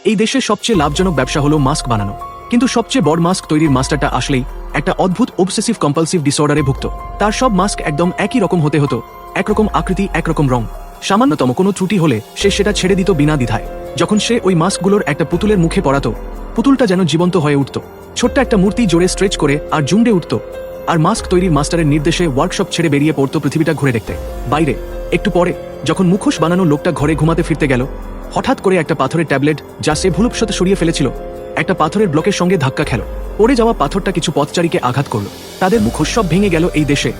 এই দেশের সবচেয়ে লাভজনক ব্যবসা হলো মাস্ক বানানো, কিন্তু সবচেয়ে বড় মাস্ক তৈরির মাস্টারটা আসলেই একটা অদ্ভুত অবসেসিভ কম্পালসিভ ডিসঅর্ডারে ভুক্ত। তার সব মাস্ক একদম একই রকম হতে হতো, একরকম আকৃতি, একরকম রং। সামান্যতম কোনো ত্রুটি হলে সে সেটা ছেড়ে দিত বিনা দ্বিধায়। যখন সে ওই মাস্কগুলোর একটা পুতুলের মুখে পরাতো, পুতুলটা যেন জীবন্ত হয়ে উঠত, ছোট্ট একটা মূর্তি জোরে স্ট্রেচ করে আর জুমড়ে উঠত। আর মাস্ক তৈরির মাস্টারের নির্দেশে ওয়ার্কশপ ছেড়ে বেরিয়ে পড়তো পৃথিবীটা ঘুরে দেখতে বাইরে। একটু পরে যখন মুখোশ বানানো লোকটা ঘরে ঘুমাতে ফিরতে গেল, হঠাৎ করে একটা পাথরের ট্যাবলেট, যা সে ভুলবশত সরিয়ে ফেলেছিল, একটা পাথরের ব্লকের সঙ্গে ধাক্কা খেল। পড়ে যাওয়া পাথরটা কিছু পথচারীকে আঘাত করল। তাদের মুখোশ সব ভেঙে গেল এই দেশে,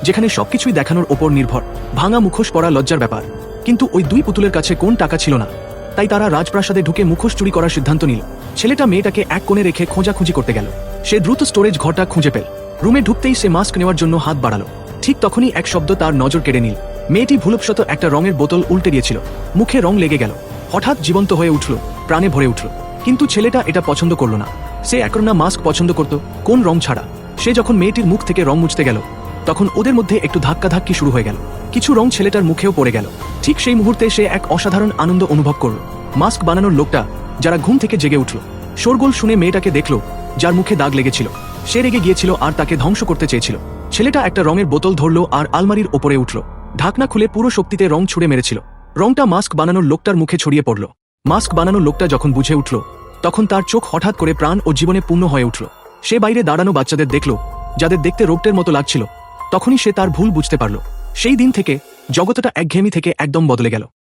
যেখানে সবকিছুই দেখানোর ওপর নির্ভর। ভাঙা মুখোশ পরা লজ্জার ব্যাপার, কিন্তু ওই দুই পুতুলের কাছে কোন টাকা ছিল না, তাই তারা রাজপ্রাসাদে ঢুকে মুখোশ চুরি করার সিদ্ধান্ত নিল। ছেলেটা মেয়েটাকে এক কোণে রেখে খোঁজাখুঁজি করতে গেল। সে দ্রুত স্টোরেজ ঘরটা খুঁজে পেল। রুমে ঢুকতেই সে মাস্ক নেওয়ার জন্য হাত বাড়ালো। ঠিক তখনই এক শব্দ তার নজর কেড়ে নিল। মেয়েটি ভুলবশত একটা রঙের বোতল উল্টে দিয়েছিল। মুখে রং লেগে গেল, হঠাৎ জীবন্ত হয়ে উঠল, প্রাণে ভরে উঠল। কিন্তু ছেলেটা এটা পছন্দ করল না। সে একরোনা মাস্ক পছন্দ করত, কোন রং ছাড়া। সে যখন মেয়েটির মুখ থেকে রং মুছতে গেল, তখন ওদের মধ্যে একটু ধাক্কাধাক্কি শুরু হয়ে গেল। কিছু রং ছেলেটার মুখেও পড়ে গেল। ঠিক সেই মুহূর্তে সে এক অসাধারণ আনন্দ অনুভব করল। মাস্ক বানানোর লোকটা যারা ঘুম থেকে জেগে উঠল, শোরগোল শুনে মেয়েটাকে দেখল, যার মুখে দাগ লেগেছিল। সে রেগে গিয়েছিল আর তাকে ধ্বংস করতে চেয়েছিল। ছেলেটা একটা রঙের বোতল ধরল আর আলমারির ওপরে উঠল। ঢাকনা খুলে পুরো শক্তিতে রং ছুড়ে মেরেছিল। রংটা মাস্ক বানানোর লোকটার মুখে ছড়িয়ে পড়ল। মাস্ক বানানোর লোকটা যখন বুঝে উঠল, তখন তার চোখ হঠাৎ করে প্রাণ ও জীবনে পূর্ণ হয়ে উঠল। সে বাইরে দাঁড়ানো বাচ্চাদের দেখল, যাদের দেখতে রোবটের মতো লাগছিল। তখনই সে তার ভুল বুঝতে পারল। সেই দিন থেকে জগতটা একঘেয়েমি থেকে একদম বদলে গেল।